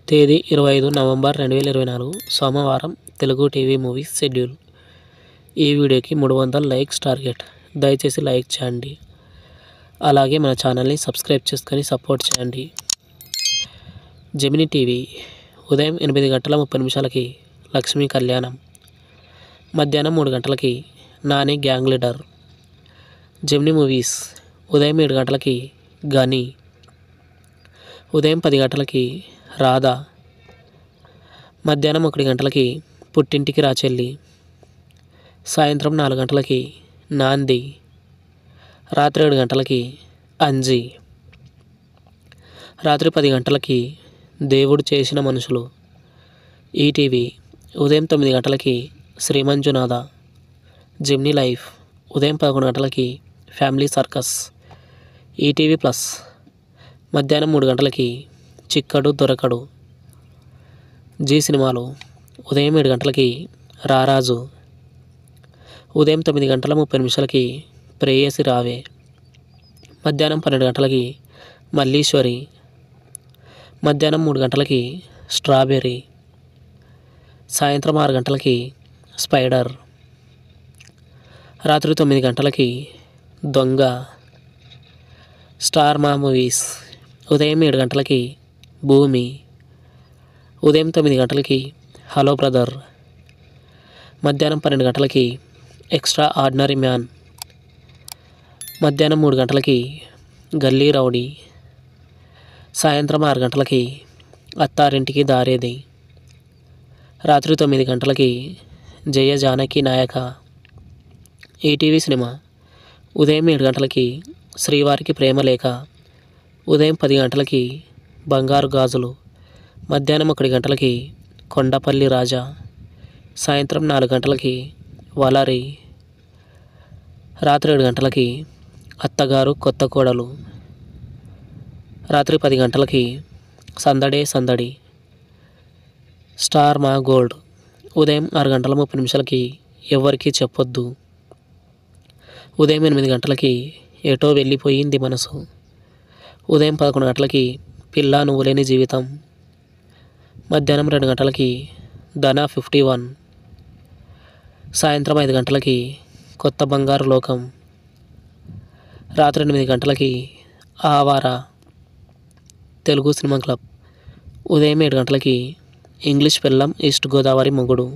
తేదీ 25 నవంబర్ 2024 సోమవారం Telugu TV movies schedule. ఈ వీడియోకి 300 లైక్స్ టార్గెట్. దయచేసి లైక్ చేయండి. అలాగే మన ఛానల్ని సబ్స్క్రైబ్ చేసుకొని సపోర్ట్ చేయండి. జెమినీ టీవీ ఉదయం 8:30 లక్ష్మీ కళ్యాణం, మధ్యాహ్నం 3 Nani gang leader. Gemini movies ఉదయం 7 గని, ఉదయం 10 రాధా, మధ్యాహ్నం 1 పుట్టింటికి రాచెల్లి, సాయంత్రం 4 నాంది, రాత్రి 7 అంజీ, రాత్రి 10 దేవుడు చేసిన మనుషులు. ఈటీవీ ఉదయం 9 శ్రీమంజునాథ. జెమినీ లైఫ్ ఉదయం 11 ఫ్యామిలీ సర్కస్. ఈటీవీ ప్లస్ మధ్యాహ్నం 3 చిక్కడు దొరకడు. జీ సినిమాలు ఉదయం 7 రారాజు, ఉదయం 9:30 ప్రేయసి రావే, మధ్యాహ్నం 12 మల్లీశ్వరి, మధ్యాహ్నం 3 స్ట్రాబెర్రీ, సాయంత్రం 6 స్పైడర్, రాత్రి 9 దొంగ. స్టార్ మా మూవీస్ ఉదయం 7 భూమి, ఉదయం 9 హలో బ్రదర్, మధ్యాహ్నం 12 ఎక్స్ట్రా ఆర్డినరీ మ్యాన్, మధ్యాహ్నం 3 గల్లీ రౌడీ, సాయంత్రం 6 అత్తారింటికి దారేది, రాత్రి 9 జయ జానకి నాయక. ఈటీవీ సినిమా ఉదయం 7 శ్రీవారికి ప్రేమలేఖ, ఉదయం 10 బంగారు గాజులు, మధ్యాహ్నం 1 కొండపల్లి రాజా, సాయంత్రం 4 వలరి, రాత్రి 7 అత్తగారు కొత్త కోడలు, రాత్రి 10 సందడే సందడి. స్టార్ మా గోల్డ్ ఉదయం 6:30 ఎవరికి చెప్పొద్దు, ఉదయం 8 ఎటో వెళ్ళిపోయింది మనసు, ఉదయం 11 పిల్ల నువ్వు లేని జీవితం, మధ్యాహ్నం 2 ధన 51, సాయంత్రం 5 కొత్త బంగారు లోకం, రాత్రి 8 ఆవారా. తెలుగు సినిమా క్లబ్ ఉదయం 7 ఇంగ్లీష్ పెళ్ళం ఈస్ట్ గోదావరి మొగుడు,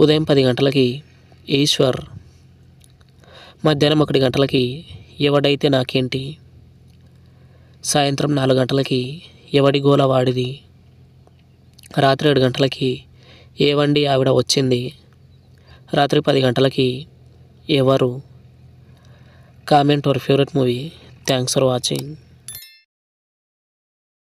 ఉదయం 10 ఈశ్వర్, మధ్యాహ్నం 1 ఎవడైతే నాకేంటి, సాయంత్రం 4 ఎవడి గోల వాడిది, రాత్రి 7 ఏవండి ఆవిడ వచ్చింది, రాత్రి 10 ఎవరు. Comment your favourite movie. Thanks for watching.